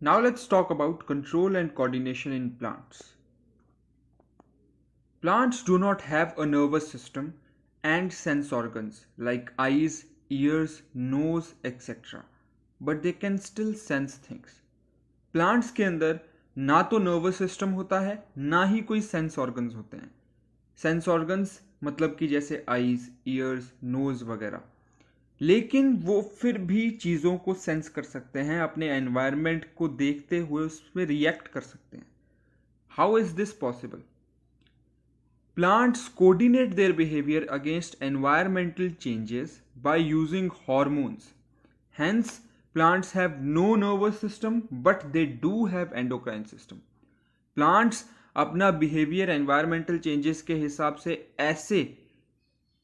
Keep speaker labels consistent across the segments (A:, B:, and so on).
A: Now let's talk about control and coordination in plants. Plants do not have a nervous system and sense organs like eyes, ears, nose, etc. But they can still sense things. Plants के अंदर ना तो nervous system होता है ना ही कोई sense organs होते हैं. सेंस ऑर्गन्स मतलब कि जैसे आईज, ईयर्स, नोज वगैरह. लेकिन वो फिर भी चीज़ों को सेंस कर सकते हैं, अपने एनवायरनमेंट को देखते हुए उस पर रिएक्ट कर सकते हैं. How is this possible? Plants coordinate their behavior against environmental changes by using hormones. Hence, plants have no nervous system but they do have endocrine system. Plants अपना behavior environmental changes के हिसाब से ऐसे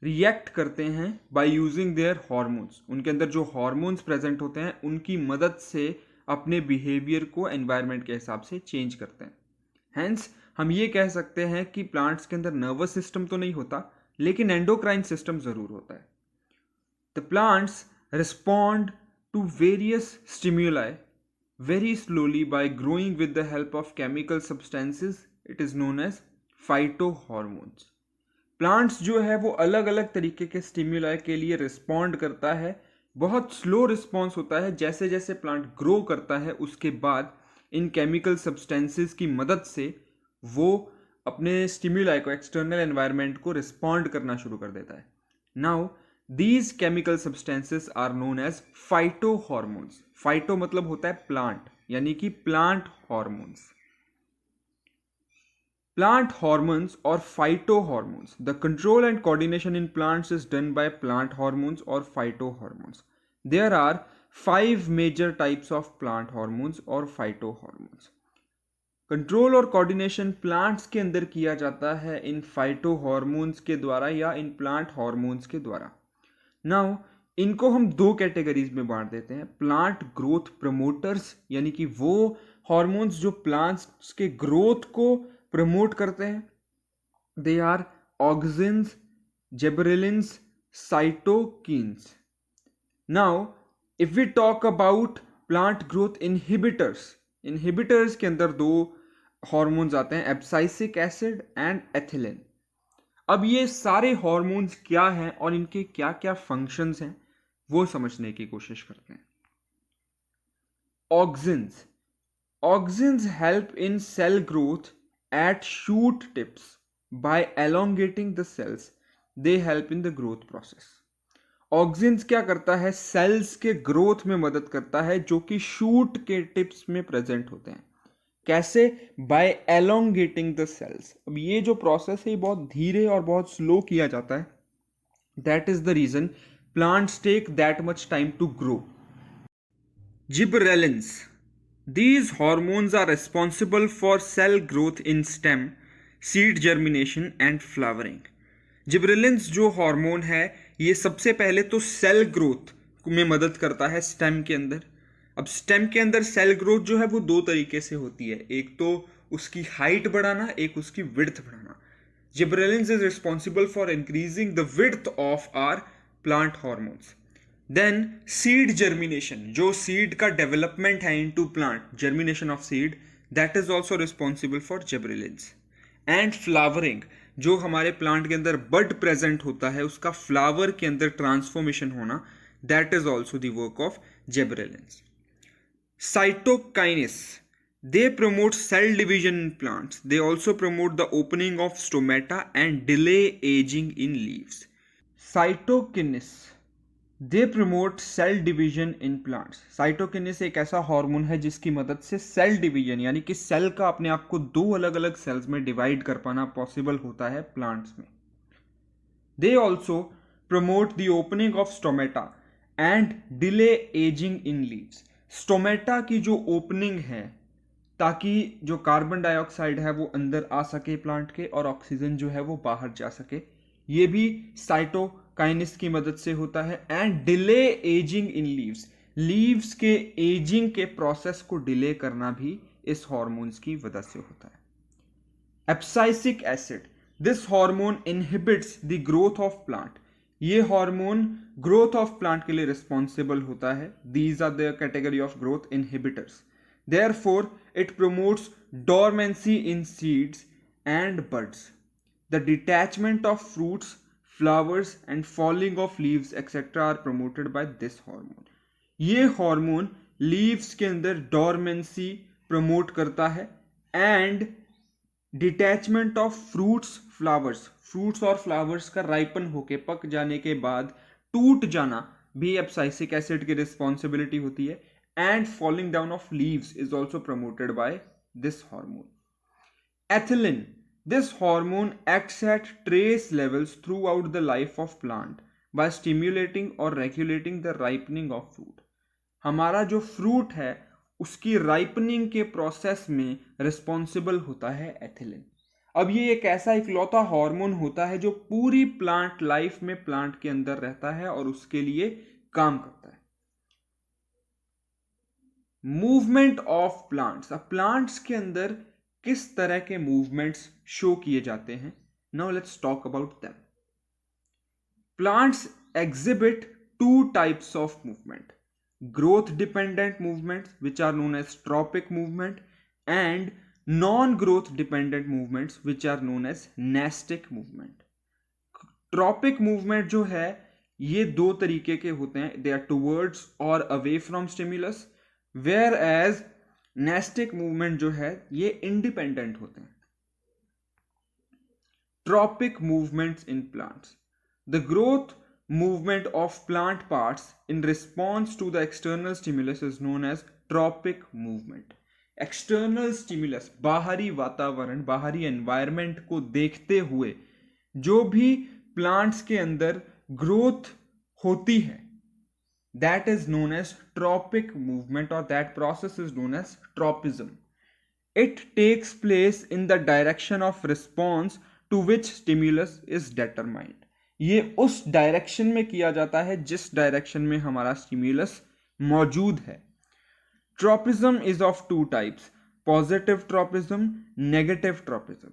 A: react करते हैं by using their hormones. उनके अंदर जो hormones प्रेजेंट होते हैं उनकी मदद से अपने बिहेवियर को एनवायरनमेंट के हिसाब से चेंज करते हैं. हेंस हम ये कह सकते हैं कि प्लांट्स के अंदर नर्वस सिस्टम तो नहीं होता लेकिन एंडोक्राइन सिस्टम जरूर होता है. The plants respond to various stimuli very slowly by growing with the help of chemical substances. It is known as phyto hormones. Plants जो है वो अलग अलग तरीके के स्टिम्युलाई के लिए रिस्पॉन्ड करता है. बहुत स्लो रिस्पॉन्स होता है. जैसे जैसे प्लांट ग्रो करता है उसके बाद इन केमिकल सब्सटेंसेस की मदद से वो अपने स्टिम्युलाई को, एक्सटर्नल एनवायरनमेंट को रिस्पॉन्ड करना शुरू कर देता है. Now these chemical substances are known as phyto hormones. Phyto मतलब होता है प्लांट, यानी कि plant hormones. Plant hormones or phytohormones. The control and coordination in plants is done by plant hormones or phytohormones. There are 5 major types of plant hormones or phytohormones. Control और coordination plants के अंदर किया जाता है इन फाइटोहॉर्मोन्स के द्वारा या in plant hormones के द्वारा. नाउ इनको हम दो कैटेगरीज में बांट देते हैं. प्लांट ग्रोथ प्रमोटर्स, यानी कि वो हॉर्मोन्स जो प्लांट्स के ग्रोथ को प्रमोट करते हैं. They are auxins, gibberellins, cytokinins. Now if we talk about plant growth inhibitors, inhibitors के अंदर दो हॉर्मोन्स आते हैं, एब्साइसिक एसिड एंड एथिलीन. अब ये सारे हॉर्मोन्स क्या हैं और इनके क्या क्या फंक्शंस हैं वो समझने की कोशिश करते हैं. Auxins. Auxins help in cell growth at shoot tips by elongating the cells. They help in the growth process. Auxins क्या करता है? सेल्स के ग्रोथ में मदद करता है जो कि शूट के टिप्स में प्रेजेंट होते हैं. कैसे? By elongating the cells. अब ये जो प्रोसेस है ये बहुत धीरे और बहुत स्लो किया जाता है. That is the reason plants take that much time to grow. Gibberellins. These hormones are responsible for cell growth in stem, seed germination and flowering. Gibberellins जो हार्मोन है ये सबसे पहले तो सेल ग्रोथ में मदद करता है स्टेम के अंदर. अब स्टेम के अंदर सेल ग्रोथ जो है वो दो तरीके से होती है. एक तो उसकी हाइट बढ़ाना, एक उसकी विड्थ बढ़ाना. Gibberellins is responsible for increasing the width of our plant hormones. Then seed germination, जो सीड का डेवलपमेंट है into plant, germination of seed, that is also responsible for gibberellins. And flowering, जो हमारे plant के अंदर बड present होता है उसका फ्लावर के अंदर ट्रांसफॉर्मेशन होना, that is also the work of gibberellins. Cytokinase, they promote cell division in plants. They also promote the opening of stomata and delay aging in leaves. Cytokinase, they promote cell division in plants. Cytokinase एक ऐसा hormone है जिसकी मदद से cell division, यानी कि cell का अपने आप को दो अलग अलग सेल्स में डिवाइड कर पाना पॉसिबल होता है प्लांट्स में. They also promote the opening of stomata and delay aging in leaves. Stomata की जो ओपनिंग है ताकि जो कार्बन डाइऑक्साइड है वो अंदर आ सके प्लांट के और ऑक्सीजन जो है वो बाहर जा सके, ये भी साइटोकाइनेस की मदद से होता है. And delay aging in leaves, leaves के एजिंग के प्रोसेस को डिले करना भी इस हार्मोन्स की वजह से होता है. Abscisic acid, this hormone inhibits the growth of plant. ये हार्मोन ग्रोथ ऑफ प्लांट के लिए रिस्पॉन्सिबल होता है. These are the category of growth inhibitors. Therefore, it promotes dormancy in seeds and buds. The detachment of fruits, flowers and falling of leaves etc. are promoted by this hormone. ये hormone leaves के अंदर dormancy promote करता है and detachment of fruits और flowers का ripen होके पक जाने के बाद टूट जाना भी एब्साइसिक एसिड की रिस्पॉन्सिबिलिटी होती है and falling down of leaves is also promoted by this hormone. Ethylene. This hormone acts at trace levels throughout the life of plant by stimulating or regulating the ripening of fruit. हमारा जो fruit है उसकी ripening के process में responsible होता है ethylene. अब ये एक ऐसा इकलौता हार्मोन होता है जो पूरी प्लांट लाइफ में प्लांट के अंदर रहता है और उसके लिए काम करता है. Movement of plants. अब प्लांट्स के अंदर किस तरह के मूवमेंट्स शो किए जाते हैं. Now let's talk about them. Plants exhibit two types of movement. growth dependent movements which are known as tropic movement and non growth dependent movements which are known as nastic movement. Tropic movement जो है ये दो तरीके के होते हैं. They are towards और away from stimulus, whereas nastic movement जो है ये इंडिपेंडेंट होते हैं. Tropic movements in plants. The growth movement of plant parts in response to the external stimulus is known as tropic movement. External stimulus, बाहरी वातावरण, बाहरी environment को देखते हुए जो भी प्लांट्स के अंदर ग्रोथ होती है that is known as tropic movement और that process is known as tropism. It takes place in the direction of response to which stimulus is determined. ये उस डायरेक्शन में किया जाता है जिस डायरेक्शन में हमारा स्टिमुलस मौजूद है. Tropism is of two types, positive tropism, negative tropism.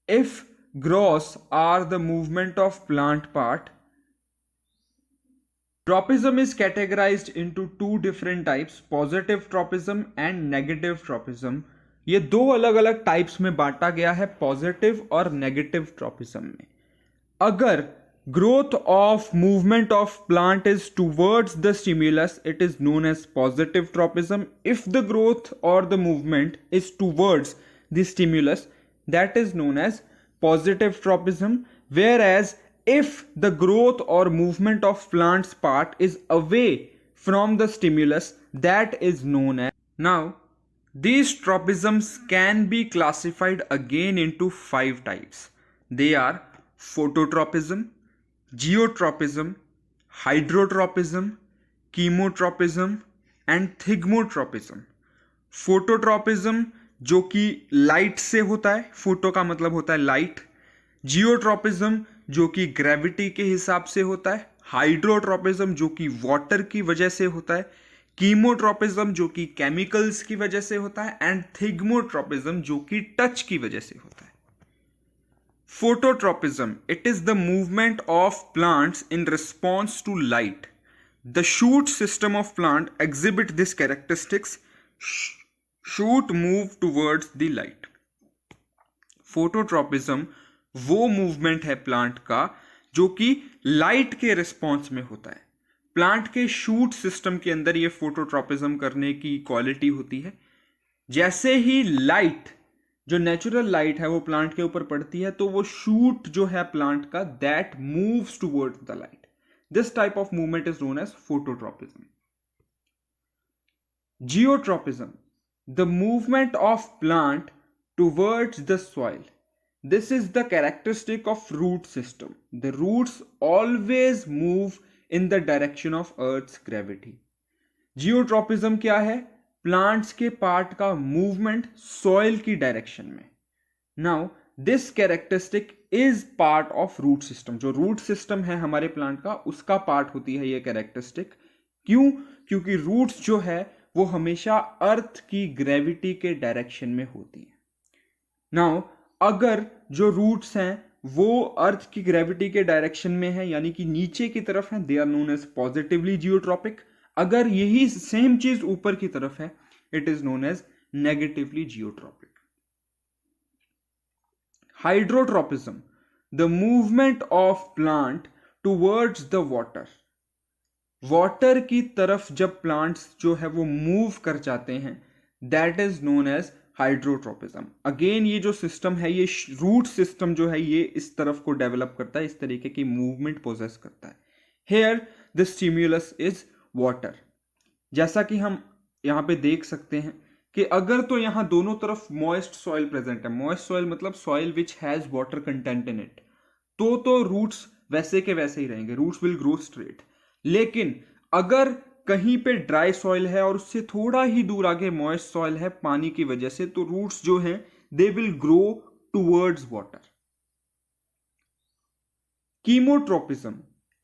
A: If gross are the movement of plant part, tropism is categorized into two different types, positive tropism and negative tropism. ये दो अलग अलग types में बांटा गया है पॉजिटिव और negative tropism में. अगर growth of movement of plant is towards the stimulus, it is known as positive tropism. If the growth or the movement is towards the stimulus, that is known as positive tropism. Whereas if the growth or movement of plant's part is away from the stimulus, that is known as. Now these tropisms can be classified again into 5 types. They are phototropism, geotropism, hydrotropism, chemotropism and thigmotropism. Phototropism जो कि light से होता है, photo का मतलब होता है light. Geotropism जो कि ग्रेविटी के हिसाब से होता है. हाइड्रोट्रोपिज्म जो कि वाटर की वजह से होता है. कीमोट्रोपिज्म जो कि केमिकल्स की वजह से होता है एंड थिग्मोट्रोपिज्म जो कि टच की वजह से होता है. Phototropism, it is the movement of plants in response to light. The shoot system of plant exhibit this characteristics. Shoot move towards the light. Phototropism वो मूवमेंट है प्लांट का जो कि लाइट के रिस्पॉन्स में होता है. प्लांट के शूट सिस्टम के अंदर ये फोटोट्रोपिज्म करने की क्वालिटी होती है. जैसे ही लाइट, जो नेचुरल लाइट है वो प्लांट के ऊपर पड़ती है तो वो शूट जो है प्लांट का that moves towards the light. This type of movement is known as phototropism. Geotropism, the movement of plant towards the soil. This is the characteristic of root system. The roots always move in the direction of earth's gravity. Geotropism क्या है? Plants के part का movement soil की direction में. Now this characteristic is part of root system. जो root system है हमारे plant का उसका पार्ट होती है ये कैरेक्टरिस्टिक. क्यों? क्योंकि रूट्स जो है वो हमेशा अर्थ की ग्रेविटी के डायरेक्शन में होती है. नाउ अगर जो रूट्स हैं वो अर्थ की ग्रेविटी के डायरेक्शन में है यानी कि नीचे की तरफ है, they are known as positively geotropic. अगर यही सेम चीज ऊपर की तरफ है it is known as negatively geotropic. Hydrotropism, the movement of plant towards the water. Water की तरफ जब प्लांट्स जो है वो मूव कर जाते हैं, that is known as hydrotropism. अगेन ये जो सिस्टम है, ये रूट सिस्टम जो है, ये इस तरफ को डेवलप करता है, इस तरीके की मूवमेंट पोजेस करता है. Here the stimulus is water. जैसा कि हम यहाँ पे देख सकते हैं कि अगर तो यहाँ दोनों तरफ मॉइस्ट सॉइल प्रेजेंट है, मॉइस्ट सॉइल मतलब soil which has water content in it, तो रूट्स वैसे के वैसे ही रहेंगे, रूट्स विल ग्रो स्ट्रेट. लेकिन अगर कहीं पे ड्राई सॉइल है और उससे थोड़ा ही दूर आगे मॉइस्ट सॉइल है पानी की वजह से, तो रूट्स जो हैं they will grow towards water. Chemotropism,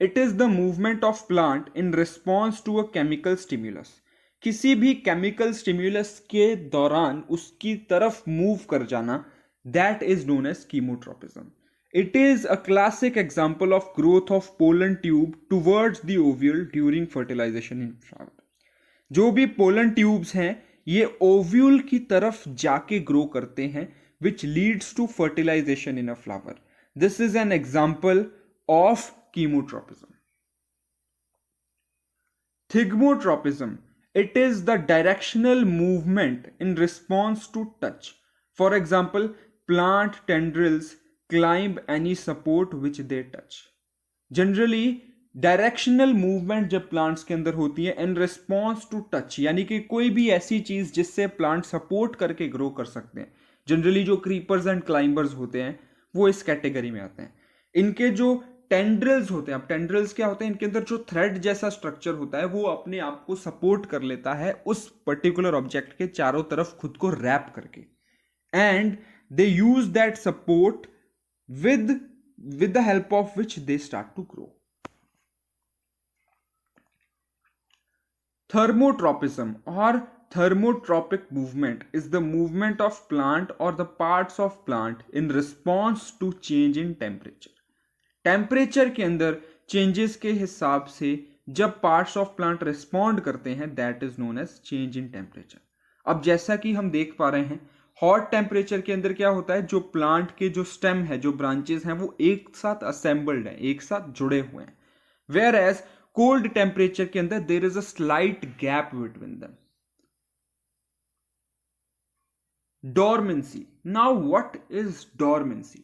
A: it is the movement of plant in response to a chemical stimulus. किसी भी केमिकल स्टिम्युलस के दौरान उसकी तरफ मूव कर जाना, that is known as chemotropism. It is a classic example of growth of pollen tube towards the ovule during fertilization in flower. जो भी pollen tubes हैं ये ovule की तरफ जाके grow करते हैं, which leads to fertilization in a flower. This is an example of chemotropism. Thigmotropism, it is the directional movement in response to touch. For example, plant tendrils climb any support which they touch. Generally directional movement जब plants के अंदर होती है इन response to touch, यानी कि कोई भी ऐसी चीज जिससे प्लांट सपोर्ट करके ग्रो कर सकते हैं. जनरली जो क्रीपर्स एंड क्लाइंबर्स होते हैं वो इस कैटेगरी में आते हैं. इनके जो टेंड्रिल्स होते हैं, अब टेंड्रिल्स क्या होते हैं, इनके अंदर जो थ्रेड जैसा स्ट्रक्चर होता है वो अपने आप को सपोर्ट कर लेता है उस पर्टिकुलर ऑब्जेक्ट के चारों तरफ खुद को रैप करके, and they use that support with the help of which they start to grow. Thermotropism or thermotropic movement is the movement of plant or the parts of plant in response to change in temperature. Temperature के अंदर changes के हिसाब से जब parts of plant respond करते हैं, that is known as change in temperature. अब जैसा कि हम देख पा रहे हैं, हॉट टेम्परेचर के अंदर क्या होता है, जो प्लांट के जो स्टेम है, जो ब्रांचेस हैं, वो एक साथ असेंबल्ड है, एक साथ जुड़े हुए हैं. वेयर एज कोल्ड टेम्परेचर के अंदर there is a slight gap between them. Dormancy. Now what is dormancy?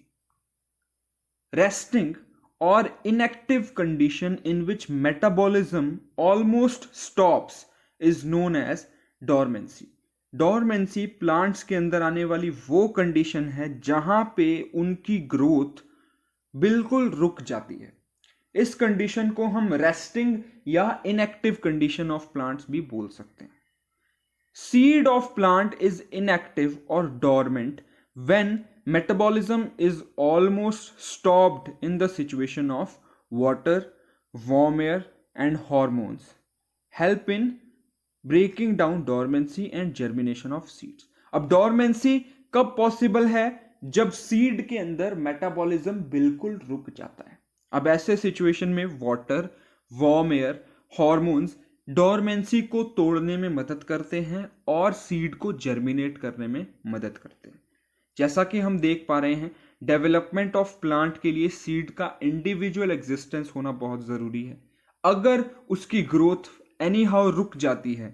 A: Resting or inactive condition in which metabolism almost stops is known as dormancy. Dormancy plants के अंदर आने वाली वो condition है जहां पे उनकी ग्रोथ बिल्कुल रुक जाती है. इस कंडीशन को हम रेस्टिंग या इनएक्टिव कंडीशन ऑफ प्लांट्स भी बोल सकते हैं. Seed of plant is inactive और dormant when metabolism is almost stopped in the situation of water, warm air and hormones help in breaking down dormancy and germination of seeds. अब dormancy कब possible है? जब seed के अंदर metabolism बिल्कुल रुक जाता है. अब ऐसे सिचुएशन में water, warm air, hormones dormancy को तोड़ने में मदद करते हैं और सीड को जर्मिनेट करने में मदद करते हैं. जैसा कि हम देख पा रहे हैं, डेवलपमेंट ऑफ प्लांट के लिए सीड का इंडिविजुअल एग्जिस्टेंस होना बहुत जरूरी है. अगर उसकी ग्रोथ एनी हाउ रुक जाती है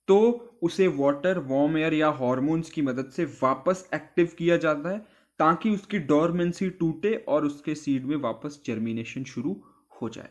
A: तो उसे वाटर, वार्म एयर या हार्मोन्स की मदद से वापस एक्टिव किया जाता है ताकि उसकी डोरमेंसी टूटे और उसके सीड में वापस जर्मिनेशन शुरू हो जाए.